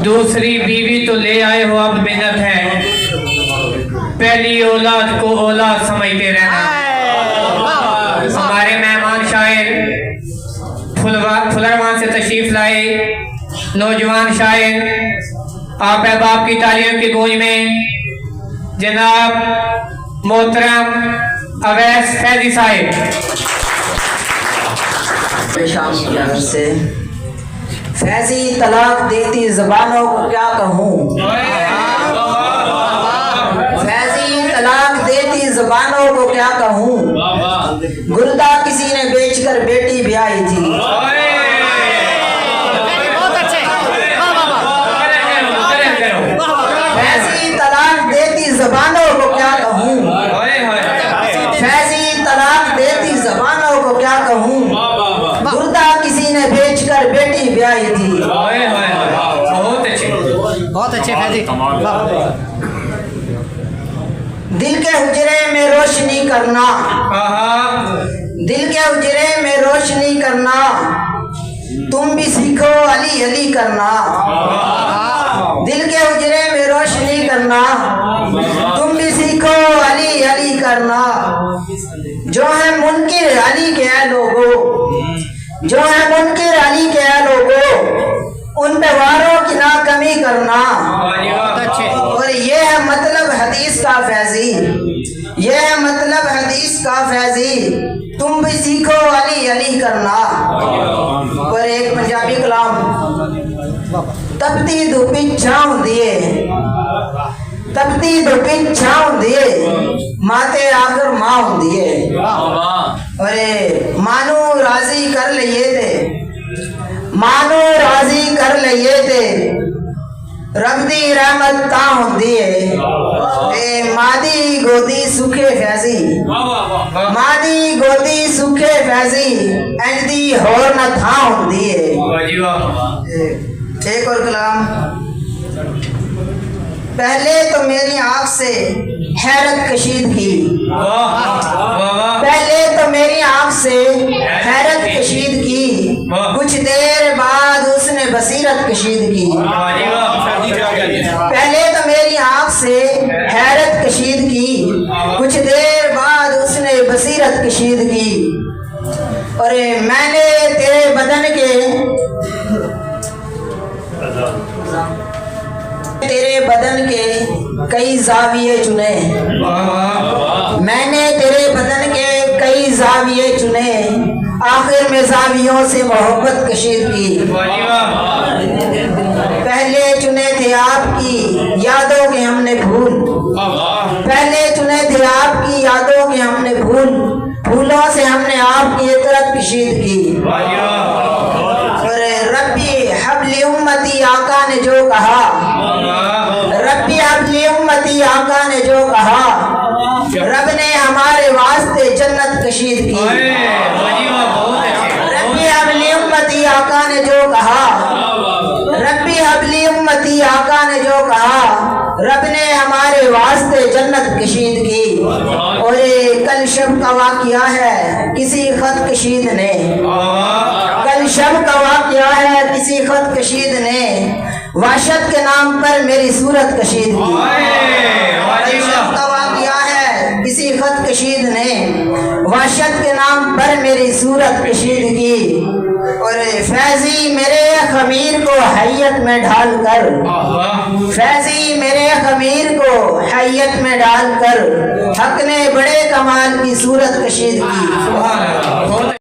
दूसरी बीवी तो ले आए हो, अब मिन्नत है पहली औलाद को औलाद समझते रहना। हमारे मेहमान शायर फुलरवान से तशरीफ लाए नौजवान शायर, आप अहबाब की तालियों की गूंज में जनाब मोहतरम अवैस फैजी साहिब। से फैजी तलाक देती ज़बानों को क्या कहूँ, फैजी तलाक देती ज़बानों को क्या कहूँ, गुर्दा किसी ने बेचकर बेटी ब्याही थी। फैजी तलाक देती ज़बानों को क्या कहूँ, फैजी तलाक देती ज़बानों को क्या कहूँ, गुर्दा किसी ने बेचकर बेटी ब्याही थी। बहुत अच्छे फैजी। दिल के हुजरे में रोशनी करना, दिल के हुजरे में रोशनी करना, तुम भी सीखो अली अली करना। दिल के हुजरे में रोशनी करना, तुम भी सीखो अली अली करना। जो है मुनकिर अली के है लोगो, जो है मुनकिर अली के है लोगो, उन पे वारों की ना कमी करना। और ये है मतलब हदीस का फैजी, ये है मतलब हदीस का फैजी, तुम भी सीखो अली अली करना। और एक पंजाबी कलाम, तपती धुपी छाँव दिए, तपती धुपी छाँव दिए, माते आकर माँ दिए। अरे मानो राजी कर लिए थे, मानो राजी कर लिए थे, रब दी रहमत ता हुंदी है। ए मादी गोदी सुखे फैजी, मादी गोदी सुखे फैजी, इंज दी होर न था हुंदी है। एक और कलाम, पहले तो मेरी आँख से हैरत कशीदगी, पहले तो मेरी आँख से हैरत कशीदगी, कुछ देर बाद उसने बसीरत कशीदगी। पहले तो मेरी आँख से हैरत कशीदगी, कुछ देर बाद उसने बसीरत कशीदगी। और मैंने तेरे बदन के, तेरे बदन के कई जाविये चुने, मैंने तेरे बदन के कई जाविये चुने, आखिर में जावियों से मोहब्बत कशीदगी। पहले चुने थे आपकी यादों के हमने भूल, पहले चुने थे आपकी यादों के हमने भूल, फूलों से हमने आपकी इतरत कशीदगी। और रब्बी हबली उम्मती आका ने जो कहा, रब्बी हबली उम्मती आका ने जो कहा, रब ने हमारे वास्ते जन्नत कशीद की। रब्बी हबली उम्मती आका ने जो कहा, रब्बी हबली उम्मती आका ने जो कहा, रब ने हमारे वास्ते जन्नत कशीद की। और कल शब का वाक़या है किसी खत कशीद ने, कल शब का वाक़या है किसी खत कशीद ने, वाशत के नाम पर मेरी सूरत कशीद की। कल शब का वाक़या है किसी खत कशीद ने, वाशत के नाम पर मेरी सूरत कशीद की। और फैजी मेरे खमीर को हैयत में ढाल कर, फैजी मेरे खमीर को हैयत में डाल कर, हक ने बड़े कमाल की सूरत कशीद की।